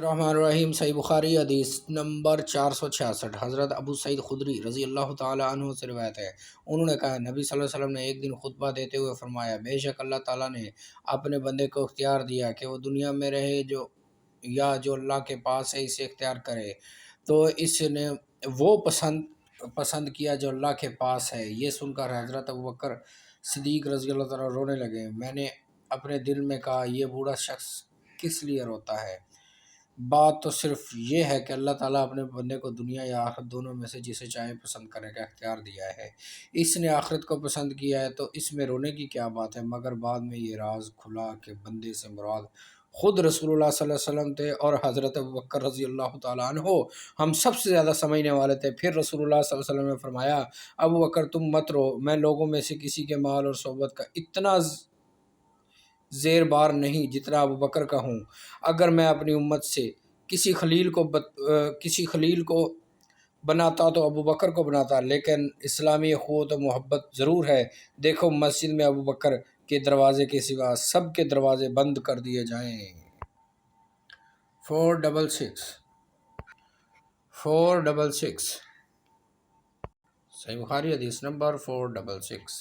الرحمن الرحیم صحیح بخاری حدیث نمبر 466 حضرت ابو سعید خدری رضی اللہ تعالی عنہ سے روایت ہے، انہوں نے کہا نبی صلی اللہ علیہ وسلم نے ایک دن خطبہ دیتے ہوئے فرمایا، بے شک اللہ تعالیٰ نے اپنے بندے کو اختیار دیا کہ وہ دنیا میں رہے جو اللہ کے پاس ہے اسے اختیار کرے، تو اس نے وہ پسند کیا جو اللہ کے پاس ہے۔ یہ سن کر حضرت ابوبکر صدیق رضی اللہ تعالیٰ رونے لگے۔ میں نے اپنے دل میں کہا، یہ بوڑھا شخص کس لیے روتا ہے؟ بات تو صرف یہ ہے کہ اللہ تعالیٰ اپنے بندے کو دنیا یا آخرت دونوں میں سے جسے چاہے پسند کرنے کا اختیار دیا ہے۔ اس نے آخرت کو پسند کیا ہے تو اس میں رونے کی کیا بات ہے؟ مگر بعد میں یہ راز کھلا کہ بندے سے مراد خود رسول اللہ صلی اللہ علیہ وسلم تھے اور حضرت ابوبکر رضی اللہ تعالیٰ عنہ ہم سب سے زیادہ سمجھنے والے تھے۔ پھر رسول اللہ صلی اللہ علیہ وسلم نے فرمایا، ابوبکر تم مت رو، میں لوگوں میں سے کسی کے مال اور صحبت کا اتنا زیر بار نہیں جتنا ابوبکر کا ہوں۔ اگر میں اپنی امت سے کسی خلیل کو بناتا تو ابوبکر کو بناتا، لیکن اسلامی اخوت و محبت ضرور ہے۔ دیکھو مسجد میں ابوبکر کے دروازے کے سوا سب کے دروازے بند کر دیے جائیں۔ 466 صحیح بخاری حدیث نمبر 466